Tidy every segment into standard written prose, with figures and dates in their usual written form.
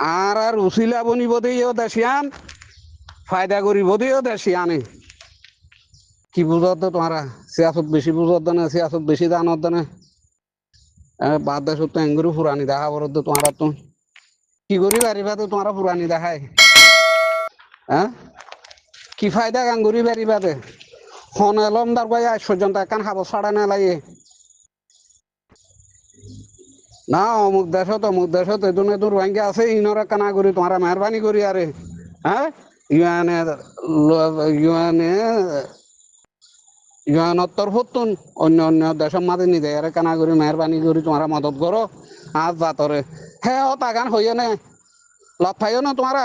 আর উচিলা বনিব দিও দেশিয়ান ফায়দা করিব দিও দেশিয়ানে কি বুঝত তোমারা সিয়াসত বেশি বুঝত না সিয়াসত বেশি জানত না বাদ দেশ তো এঙ্গুরি ফুরানি দেখা বরদ তোমারা তো কি করি পারিবা তো তোমারা ফুরানি দেখায় হ্যাঁ কি ফায়দা গাঙ্গুরি পারিবা দে ফোন এলম দার ভাই আজ পর্যন্ত একান খাবো ছাড়া না লাগে না অমুক দেশত এদুন এদুন রোহিঙ্গা আছে ইনরা কানা করি তোমারা মেহরবানি করি আরে হ্যাঁ ইউএনএ ইউএনএ ইউএনত তরফতুন অন্য অন্য দেশের মাঝে নিজে আরে কানা করি মেহরবানি করি তোমারা মদত করো আজ বাতরে হ্যাঁ ও তাগান হইয়ে নে লফাইও না তোমারা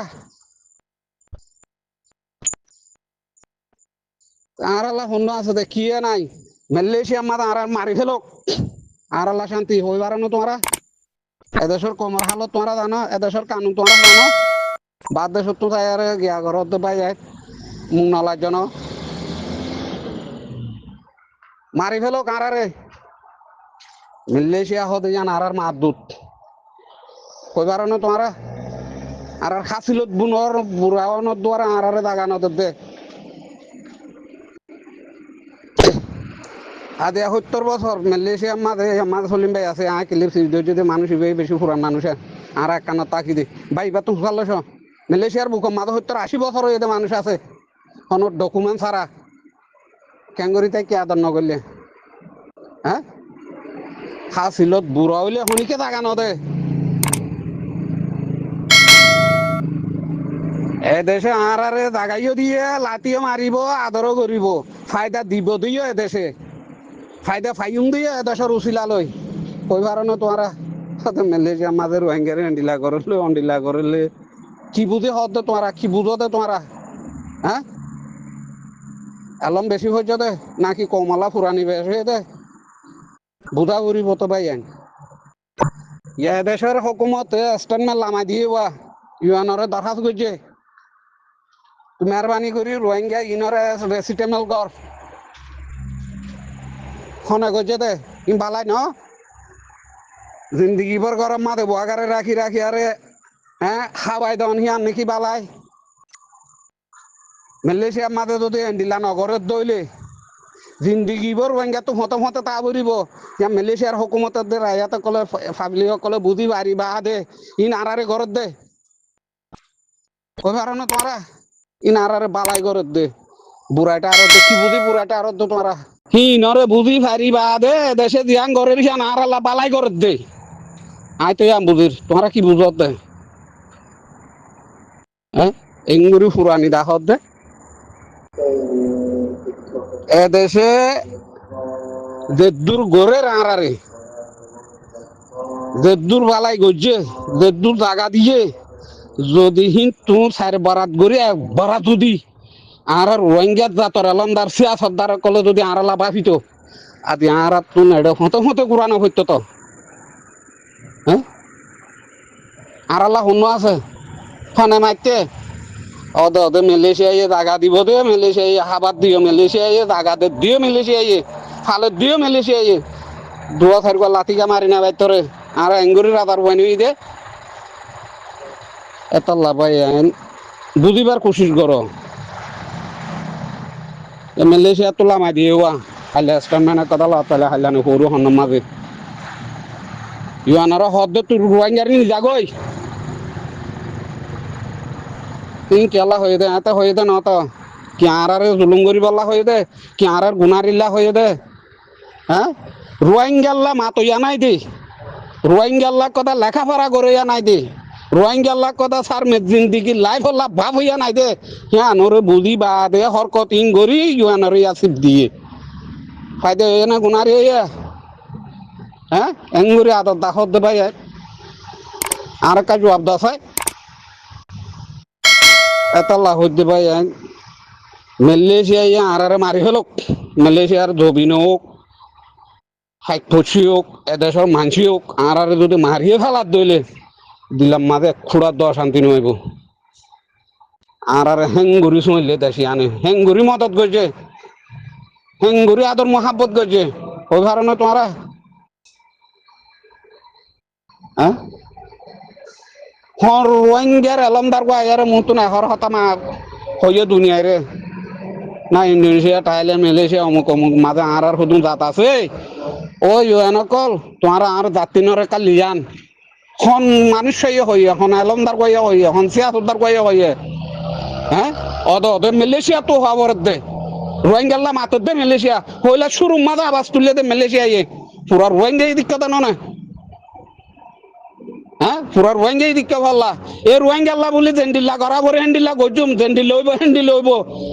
আর আল্লাহ শূন্য আছে দেখিয়ে নাই মালয়েশিয়া মাঝে আর মারি ফেলো আর আল্লাহ শান্তি হইবার না তোমারা এদেশের কমর হালত তোমরা জানো এদেশের কানুন তোমরা জানো বাদ দেশত তো তাই আর গিয়া ঘরত পাই যায় মুখ নলার জন্য মারি ফেলো কারারে মালয়েশিয়া হতে যান আর মাদুত কইবার না তোমরা আর খাসিলত বুনর বুড়াওয়ানোর দ্বারা আর দাগানো দে আজ ৭০ বছর মালয়েশিয়ার মাঝে মাঝে সলিম ভাই আছে কিলির যদি মানুষ বেশি পুরান মানুষ আর এক কানত তাকি দে ভাই বা তুমি ভালো মালয়েশিয়ার বুক মাঝে ৭০-৮০ বছর হয়ে মানুষ আছে কোনো ডকুমেন্ট ছাড়া ক্যাঙ্গরি তাই কি আদর নগরলে হ্যাঁ খাসিলত বুড়া হইলে শুনিকে দাগানো দে এদেশে আর দাগাইও দিয়ে লাতিও মারিব আদরও করিব ফায়দা দিব দিও এদেশে ফায়দা ফাইম দিয়ে এদেশের উচিলা লই কইবার না তোমারা মালয়েশিয়ার মাঝে রোহিঙ্গারে অন্ডিলা করলে কি বুঝে হদ তোমারা কি বুঝো দে তোমারা হ্যাঁ এলম বেশি হয়ে দে নাকি কমলা ফুরানি বেশি দে বুঝা করিব তো ভাই এদেশের হকুমত স্টেটমেন্ট লামাই দিয়ে ইউএনরে দরখাস্ত করছে মেহরবানি করি রোহিঙ্গা ইনরে রেসিটেবল কর খনে করছে দে ইন বালাই ন জিন্দগি ভর গরম মাদে বুয়াগারে রাখি রাখি আরে হ্যাঁ খাবাই দন হিয়ান নাকি বালাই মালয়েশিয়ার মাঝে যদি এন্ডিলা নগরের দইলে জিন্দগি ভর রোহিঙ্গা তো হতে হতে তা বলিব মালয়েশিয়ার হকুমতের দে রায়াতে কলে ফাবলি সকলে বুঝি পারিবা দে ইন আরারে ঘরত দে কইবার না তোমারা ইন আরারে বালাই ঘরত দে বুড়াটা আরো দে কি বুঝি বুড়াটা আরো তোমারা নরে বুঝি পারিবা দে দেশে জিয়ান ঘরের হিয়ান আর আল্লাহ বালাই ঘরত দে আই তো বুঝির তোমরা কি বুঝত দে হ্যাঁ এঙ্গুরি ফুরানি দাহত দে এদেশে দেদুর গোরের আঁরারে দেদুর বালাই গজ্জে দেদুর জাগা দিয়ে যদি হিন তুম সাইর বারাত গড়ি বারাত যদি আর রোহিঙ্গা জাতর আলমদার সিয়া সর্দার কলে যদি আঁরালা বাফিত আদি আঁরাত তুন এডে হতে হতে ঘুরানো হইতো তো হ্যাঁ আঁরালা শূন্য আছে ফনে মাইতে অদে মালয়েশিয়া জাগা দিব দে মালয়েশিয়া হাবাত দিও মালয়েশিয়া জাগা দে দিও মালয়েশিয়া ফালে দিও মালয়েশিয়া দুয়া থাকবা লাতিকা মারি না বাইতরে আর এঙ্গুরি রাতার বইনি দে এত লাভাই বুঝিবার কোশিশ করো মালয়েশিয়া তো লামাই দিয়ে হাইলে স্টেটমেন্ট কথা লাতালে হাইলানি সরু হন মাঝে ইউয়ানার হদ তোর রোহিঙ্গারি নিজাগই তুই কেলা হয়ে দে এতে হয়ে দে নত কি আরারে জুলুম করি বলা হয়ে দে কি আরার গুনারিল্লা হয়ে দে হ্যাঁ রোহিঙ্গাল্লা মাতইয়া নাই দে রোহিঙ্গাল্লা কথা লেখাপড়া করিয়া নাই দে রোহিঙ্গাল্লা কথা সার জিন্দিগি লাইফ হল্লা ভাব হইয়া নাই দে হ্যাঁ নরে বুঝি বা দে হরকত ইং করি ইউয়ানরে আসিফ দিয়ে ফায়দা হয়ে না গুনারি হইয়া হ্যাঁ এঙ্গুরি আদত দাহত দে ভাই আর কাজ জবাব দাসায় এতলা হইতে ভাই মালয়েশিয়া আরারে মারি ফেলক মালয়েশিয়ার জবিন হোক হাইপসি হোক এদেশের মানসি হোক আরারে যদি মারিয়ে ফেলার দইলে দিলাম মাঝে খুঁড়ার দশ শান্তি নইব আর হেঙ্গুরি শুনলে দেশি আনে হেঙ্গুরি মদত করছে হেঙ্গুরি আদর মহাব্বত করছে ওই কারণে তোমরা হ্যাঁ হন রোহিঙ্গার এলমদার গো আয়ারে মুতুন এহর হতামা হইয়ে দুনিয়ায় রে না ইন্দোনেশিয়া থাইল্যান্ড মালয়েশিয়া অমুক অমুক মাঝে আর হুদুন জাত আছে ও ইউএন কল তোমার আর জাতিনরে কাল লিয়ান হন মানুষ হইয়ে হন এলমদার গইয়া হইয়ে হন সিয়াসদার গইয়া হইয়ে হ্যাঁ অদ মালয়েশিয়া তো হওয়ার দে রোহিঙ্গাল্লা মাতর দে মালয়েশিয়া হইলা শুরু মাঝে আবাস তুললে দে মালয়েশিয়া ইয়ে পুরা রোহিঙ্গা এই দিক্কত না হ্যাঁ পুরা রোহিঙ্গা এই দিক্কত ভাল্লা এ রোহিঙ্গাল্লা বলি জেন্ডিল্লা গড়া ভরে হেন্ডিল্লা গজুম জেন্ডি লইব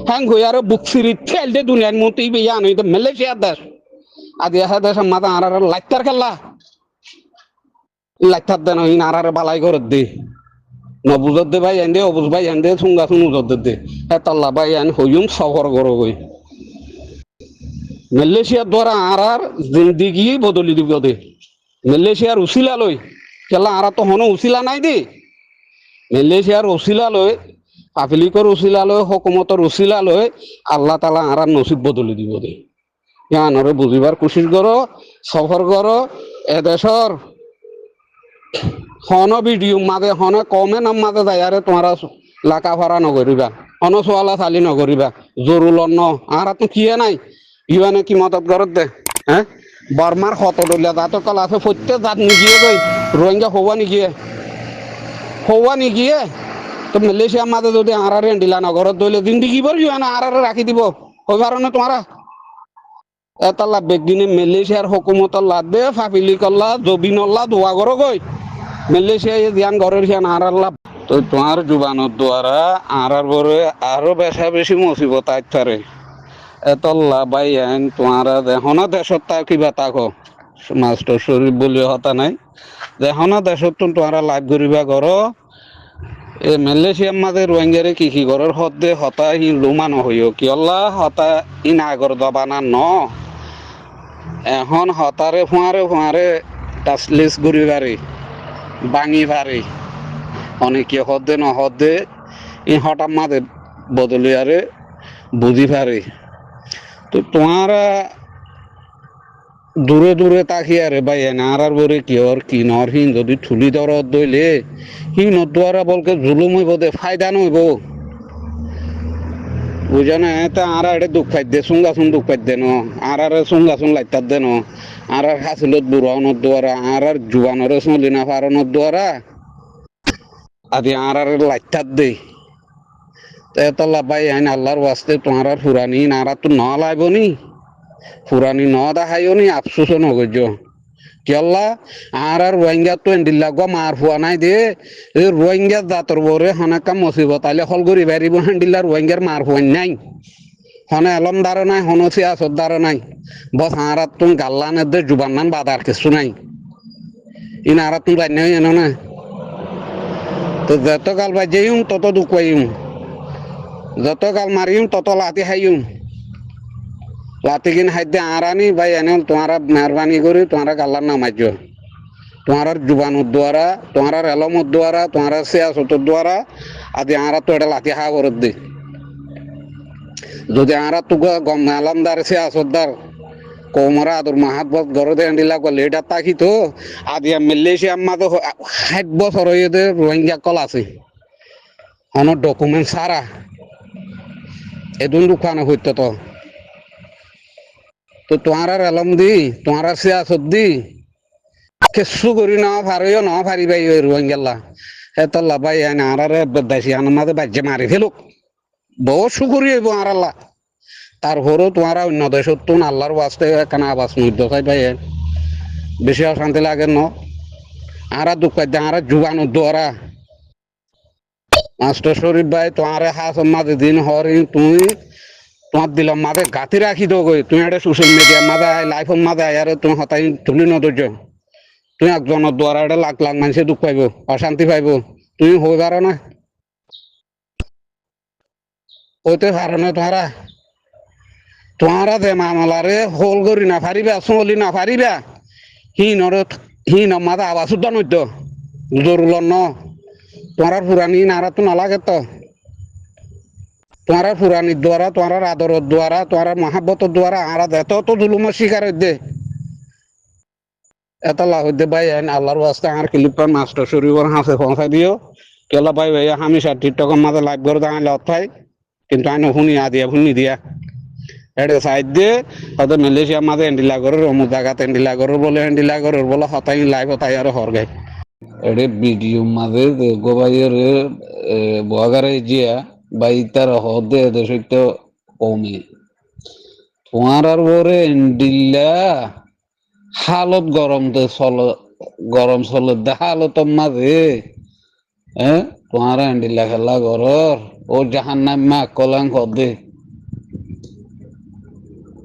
হ্যাঁ গই আর বুক সিরি ঠেল দে দুনিয়ার মতো ইয়া নই তো মালয়েশিয়া দেশ আদি হ্যাঁ দেশ মাথা আর লাইতার খেলা লাইতার দেন ইন আর বালাই করে দে নবুজত দে ভাই এনে অবুজ ভাই এনে সুঙ্গা সুন উজত দে হ্যাঁ তাল্লা ভাই এন হইম সফর করো গই মালয়েশিয়ার দ্বারা আর জিন্দিগি বদলি দিব দে মালয়েশিয়ার উসিলা লই কেলা আর তো হনো উসিলা নাই দে মালয়েশিয়ার উসিলা লই পাবলিকর উসিলা লই হকুমতর উসিলা লই আল্লাহ তালা আর নসিব বদলি দিব দে ইয়ানরে বুঝিবার কোশিশ করো সফর করো এদেশর হন ভিডিও মাঝে হনে কমে নাম মাঝে যায় আরে তোমার লাকা ফারা নকরিবা হন চোৱালা চালি নকরিবা জরুল ন আর তো কিয়ে নাই ইউএনে কি মদত করত দে হ্যাঁ বর্মার শতদলীয়া জাত কল আছে প্রত্যেক জাত নিগিয়ে গই রোহিঙ্গা হওয়া নিগিয়ে তো মালয়েশিয়ার মাঝে যদি আর দিলা নগরত দইলে জিন্দিগি ভর ইউএনে আর রাখি দিব ওই কারণে তোমারা এতাল্লা বেগদিনে মালয়েশিয়ার হুকুমতর লাদবে ফাপিলি কল্লা জবিনল্লা দোয়া করো গই মালয়েশিয়া ধ্যান ঘরের হিয়ান আর আল্লাহ তো তোমার জুবানোর দ্বারা আর বরে আরো বেশা বেশি মুসিবত আইতারে এতল্লা বাই আইন তোমার এখন দেশত তা কিবা তাকো মাস্টার শরীফ বলি হতা নাই এখন দেশত তোমার লাভ করিবা করো এ মালয়েশিয়ার মাঝে রোহিঙ্গারে কি ঘরের হদে হতা হি লুমানো হইও কি আল্লাহ হতা ইন আগর দবানা ন এখন হতারে ফুঁয়ারে টাচলেস করিবারে বাঙি পারে অনেকে হদে নহদে ই হঠাৎ মাঝে বদলিয়ারে বুঝি পারে তো তোমারা দূরে দূরে তাকিয়ারে ভাই এনার বরে কিয়র কিনর হিন যদি ঠুলি দরদ দইলে হিন দ্বারা বলকে জুলুম হইব দে ফায়দা নইব বুঝা না তা আর এটা দুঃখ পাই দে সুঙ্গাসুন দুঃখ পাই দে ন আর সুঙ্গাসুন লাইতার দে ন আর হাসিলত বুড়ানোর দ্বারা আর জুবানোর চলিনা ফারানোর দ্বারা আদি আর লাইতার দে এতলা ভাই আইন আল্লাহর ওয়াস্তে তোমার ফুরানি নারা তো ন লাইব নি ফুরানি ন দেখাইও নি আফসোসও নগর্য কি আল্লাহ আর রোহিঙ্গা তো এন্ডিল্লা গো মার ফুয়া নাই দে এই রোহিঙ্গা জাতর বরে হনাকা মুসিবত আইলে হল করি বাড়িব হেন্ডিল্লা রোহিঙ্গার মার ফুয়ান নাই হনে এলম দারো নাই হন সিয়াসত দারো নাই বস হারাত তুম গাল্লানের দে জুবান নান বাদার কিছু নাই ইন আরাত তুম রান্না হই না তো যত কাল বাজেইম তত দুঃখ পাইম যত কাল মারিম তত লাতি খাইম লাতি কিন খাদ্য আরানি ভাই এনে তোমারা মেহরবানি করি তোমারা গাল্লার নামাজ তোমার জুবানোর দ্বারা তোমার এলমর দ্বারা তোমার সিয়াসতর দ্বারা আদি আরা তো এটা লাতি খা করত দে যদি আরা তো গম এলমদার সিয়াসতদার কোমরা আদর মাহাব্বত গরদে আন্ডিলা কলে এটা তাকি তো আদি মালয়েশিয়া মাঝে 60 বছর হয়ে রোহিঙ্গা কল আছে অন ডকুমেন্ট সারা এদুন দোকানে হইতো তো তোমার এলম দি তোমার সিয়াসত দি কিছু করি না পারিও না পারিবাই ওই রোহিঙ্গাল্লা এতল্লা ভাই আর বেদাইছি আনার মাঝে বাজ্যে মারি ফেলুক বহু সুকরি হইব আর আল্লাহ তারপরেও তোমার অন্য দেশত তো আল্লাহর বাস্তে কেন আবাস মধ্য চাই ভাই বেশি অশান্তি লাগে ন আর দুঃখ পাই আর জুবানোর দ্বারা মাস্টার শরীফ ভাই তোমার হাস মাঝে দিন হরি তুমি তোমার দিলাম মাঝে গাতি রাখি দো গই তুমি একটা সোশ্যাল মিডিয়ার মাঝে লাইফের মাঝে আর তুমি হতাই তুলি নদর্য তুমি একজনের দ্বারা এটা লাখ লাখ মানুষে দুঃখ পাইব অশান্তি পাইব তুমি হয়ে পারো না হইতে পারো না তোমারা যে মামলারে হোল করি না পারিবা চলি না পারিবা হিন মাঝে আবাস উদ্যান হইত জরুল ন তোমার পুরানি নারা তো নালাগে তো তোমার পুরানির দ্বারা তোমার আদরের দ্বারা তোমার মহাব্বতের দ্বারা আর এত তো জুলুমের শিকার হইতে এটা লাভ হইতে ভাই আল্লাহর ওয়াস্তে আর ক্লিপটা মাস্টার শরীফের হাতে পৌঁছাই দিও কেলা ভাই ভাই আমি 60 টাকার মাঝে লাইভ করে দাঁড়ালে অর্থায় কিন্তু আমি শুনি দিয়া শুনি দিয়া এটা সাইড দিয়ে হয়তো মালয়েশিয়ার মাঝে এন্ডিলা করার অমুক জায়গাতে এন্ডিলা করার বলে এন্ডিলা করার বলে হতাই লাইভ হতাই আর হরগাই এটা ভিডিও মাঝে গোবাইয়ের বগারে জিয়া বাই তার হদে এদের সত্য কমে তোমার আর বরে এন্ডিলা হালত গরম দে চল গরম চলে দে হালত মাঝে হ্যাঁ তোমার এন্ডিলা খেলা ঘরর ও জাহান নাম মা কলাং হদে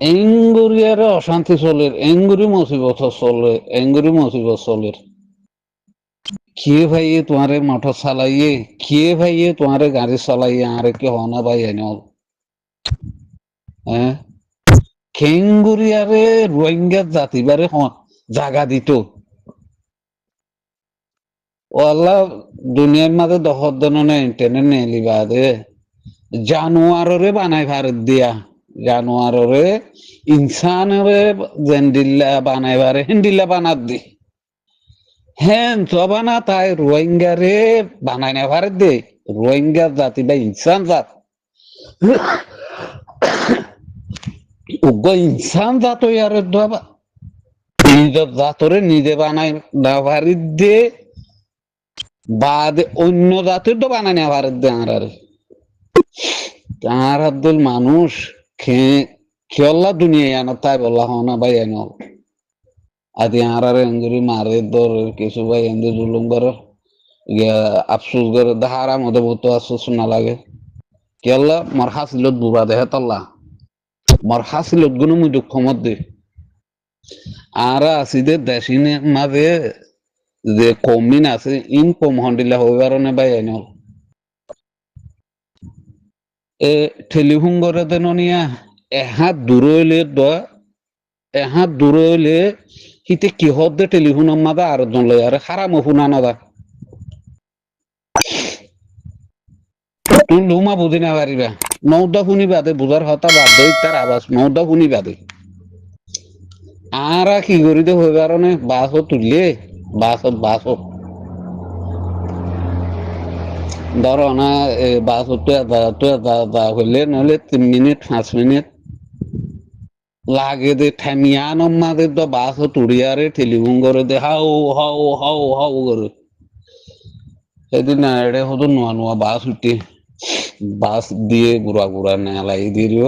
এঙ্গুরিয়ারে অশান্তি চলে এঙ্গুরি মুসিবত চলে এঙ্গুরি মুসিবত চলে কে ভাইয়ে তোমারে মোটর চালাইয়ে কে ভাইয়ে তোমারে গাড়ি চালাইয়ে আরে কি হনা ভাই এনে হ্যাঁ খেঙ্গুরিয়ারে রোহিঙ্গা জাতিবারে জাগা দিত ও আল্লাহ দুনিয়ার মাঝে দহর দনে ইন্টারনেট নেলিবা দে জানুয়ারে বানাই ভারত দিয়া জানুয়ারে ইনসানরে জেন্ডিল্লা বানাইবারে হিন্দিল্লা বানাত দি হ্যাঁ জবানা তাই রোহিঙ্গারে বানাই না ভারত দে রোহিঙ্গা জাতি বা ইনসান জাত উগ্র ইনসান জাত আর নিজের জাতরে নিজে বানাই না ভারত দে বাদ অন্য জাতির তো বানাই না ভারত দে আর আব্দুল মানুষ খেলা দুনিয়া আনা তাই বলা হনা ভাই আনল আদি আরারে এঙ্গুরি মারে দর কিছু ভাই এঙ্গুরি জুলুম করে আফসোস করে দাহারা মধ্যে বহুত আফসোস না লাগে কেলা মার হাসিলত বুড়া দেহে তাল্লা মার হাসিলত গুলো মুই দুঃখ মধ্যে আর আছি দে দেশিনে মাঝে যে কমিন আছে ইন কম হন্ডিলা হইবার নে ভাই আনল এ টেলিফোন করে দেন নিয়া এহাত দূরে হইলে এহাত দূরে হইলে হিতে কিহত দে টেলিফোনের মাঝে আর জন লই আর হারামো শুনা না দা তুই লুমা বুঝি না পারিবা নৌদা শুনি বাদে বুঝার হতা বাদ দই তার আবাস নৌদা শুনি বাদে আর কি করি দে হই কারণে বাসও তুললে বাসত ধরো না বাসত হইলে নহলে 3 মিনিট 5 মিনিট লাগে দে ঠামিয়ান মাঝে তো বাসও তুড়িয়ারে টেলিফোন করে দে হাউ হাউ হাউ হাউ করে সেদিন এড়ে হতো নোয়া নোয়া বাস উঠে বাস দিয়ে গুড়া গুড়া নেলাই দিয়ে দিব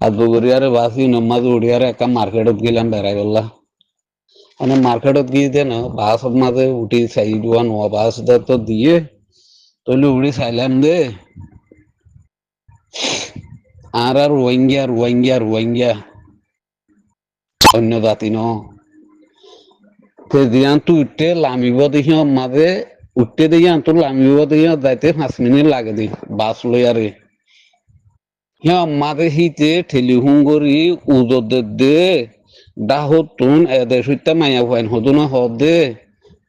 আর দুগরিয়ারে বাস নমাজ উড়িয়ারে একটা মার্কেটত গেলাম বেড়াই বললা মানে মার্কেটত গিয়ে দে না বাস মাঝে উঠি চাই দেওয়া নোয়া বাস তো দিয়ে তৈলে উড়ি চাইলাম দে আর রোহিঙ্গা রোহিঙ্গা রোহিঙ্গা অন্য জাতি ন দিয়ান তুই উঠতে লামিব দেখি মাঝে উঠতে দেখি আনতো লামিব দেখি যাইতে 5 মিনিট লাগে দি বাস লই আরে মাঝে হিতে টেলিফোন করি উজত দে দাহত তুন এদের সত্যি মায়া ফাইন হতো না হদ দে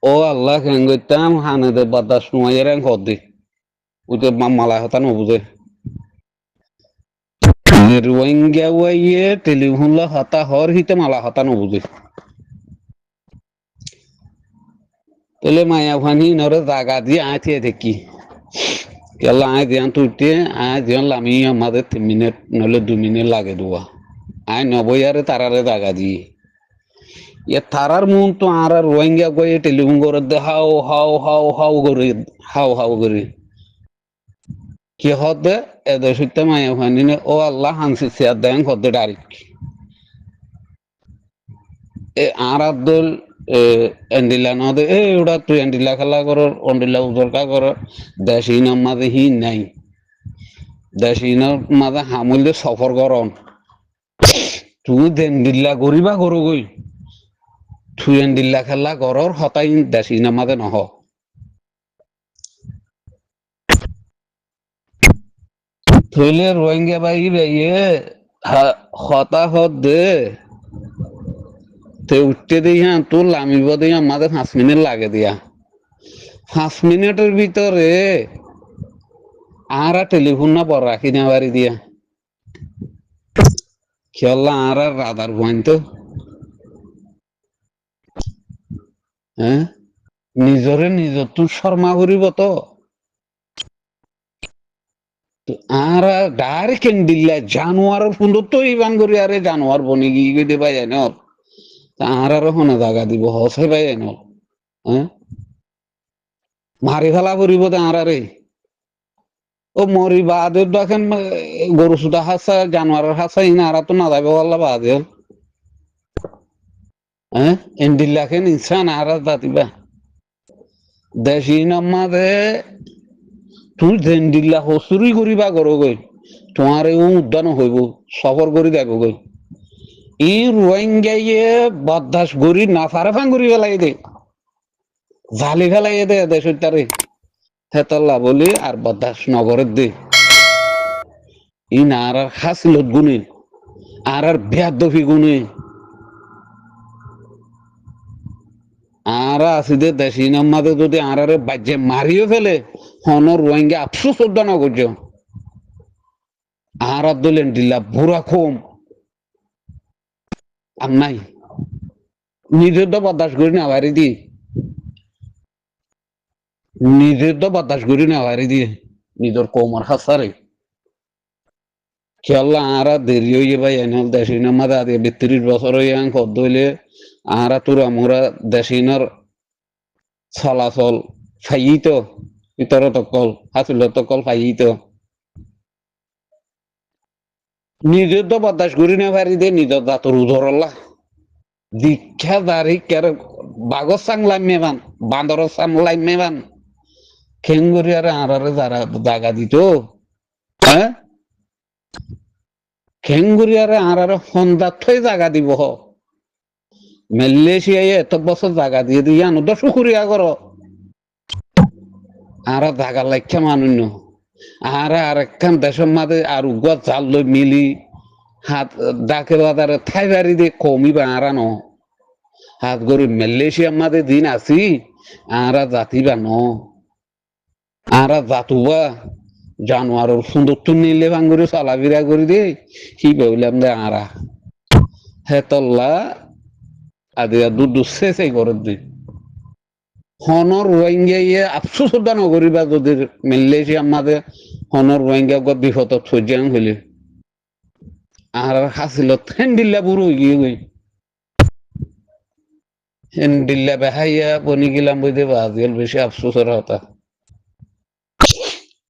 ও আল্লাহ কেন করতাম হানে দে বাদাস নুয়াইয়ের হদ দে উঠে মালা হতা নবুঝে রোহিঙ্গা ওয়াইয়ে টেলিফোন হতা হর হিতে মালা হতা নবুঝে তাহলে মায়া ফানি নরে জাগা দিয়ে আঁথিয়ে দেখি কেলা আয় দিয়ান তুইতে আয় দিয়ান লামি আমাদের 3 মিনিট নহলে 2 মিনিট লাগে দেওয়া আয় নবইয়ারে তারারে জাগা দিয়ে তারার মন তো আর রোহিঙ্গা গিয়ে টেলিফোন করে দে হাও হাও হাও হাও করে হাও হাও করে কি হদে এদের সত্যি মায়া ফানি ও আল্লাহ হানসি চেয়ার দেন হদে ডাইরেক্ট আর আব্দুল এন্ডিলা নদে ওটা তুই এন্ডিলা খেলা করো অন্ডিলা উজরকা করো দেশিনার মাঝে হি নাই দেশিনার মাঝে হামুলে সফর করন তুই এন্ডিল্লা করিবা করো গই তুই এন্ডিল্লা খেলা করর হতাই দেশিনার মাঝে নহ থইলে রোহিঙ্গা বাই বাইয়ে হতাহত দে তে উঠতে দিয়া তোর লামিব দিয়া আমাদের 5 মিনিট লাগে দিয়া 5 মিনিটের ভিতরে আর টেলিফোন না পর রাখি না বাড়ি দিয়া খেলা আর রাধার পয়েন্ট তো হ্যাঁ নিজরে নিজর তো শর্মা করিব তো আর ডাইরেক্ট কেন্দিল্লা জানোয়ারের সুন্দর তো ইবান করি আরে জানোয়ার বনি গিয়ে দে ভাই জানো আর হনে জাগা দিব হসে ভাই জানো হ্যাঁ মারি ফেলা করিব আর রে ও মরি বাদে দেখেন গরু সুদা হাসা জানোয়ারের হাসা ইনা আর তো না যাবে বললা বাদে হ্যাঁ এন্ডিল্লাখেন ইনসান আর দাতিবা দেশি নামাদে তুই জেন্ডিল্লা হসুরি করিবা করো গই তোমার এই উদ্যান হইব সফর করি দেখো গই ই রোহিঙ্গাইয়ে বদাস গরি না ফারে ফাং করি ফেলাই দে জালি ফেলাই দে দেশের তারে হেতল্লা বলি আর বদাস নগরের দে ই না আর হাসিলত গুনে আর বেয়াদফি গুনে আর আছে দে দেশি নামাদে যদি আর বাজ্যে মারিও ফেলে হনর রোহিঙ্গা আফসোস উদ্যান করছো আর দিলেন দিল্লা বুড়া খোম আর নাই নিজের তো বরদাস্ত করি না বাড়ি দিয়ে নিজের তো বরদাস্ত করি না বাড়ি দিয়ে নিজের কোমর হাসারে খেয়াল্লা আরা দেরি হয়ে ভাই এনে দেশি নামাদে আদি ৩২ বছর হয়ে কদ হইলে আরা তোরা মোরা দেশিনার চলাচল ফাইত ভিতর তকল হাসিল তকল ফাইত নিজের তো বরদাস্ত করি না বাড়ি দিয়ে নিজের দাঁতর উধরল্লা দীক্ষা দাঁড়ি কের বাগর সাংলাই মেবান বান্দর সাংলাই মেবান খেঙ্গুরি আর যারা জাগা দিত হ্যাঁ খেঙ্গুরি আর সন্ধ্যার জাগা দিব মালয়েশিয়ায় এত বছর জাগা দিয়ে দিয়ে আনো দশ সুকুরিয়া করো আর জাগা লাইখা মানুষ আর আরেকখান দেশের মাঝে আর উগা জাল লই মিলি হাত ডাকে বাজারে থাই বাড়ি দিয়ে কমিবা আরানো হাত গরি মালয়েশিয়ার মাঝে দিন আছি আর জাতিবা ন আর জাতুবা জানোয়ারের সুন্দর তো নিলে ভাঙ্গুরি চলাফেরা করে দে কি বললাম দে আরা হেতল্লা আদি দুধ শেষে করে দিই হনর রোহিঙ্গা ইয়ে আফসোস নগরিবা যদি মালয়েশিয়ার মাঝে হনর রোহিঙ্গা বিপদ সজ্জাং হইলে আর হাসিল হেন্ডিল্লা বুড়ো গিয়ে গই হেন্ডিল্লা বেহাইয়া বনি গেলাম বই দেবা আজিল বেশি আফসোসের হতা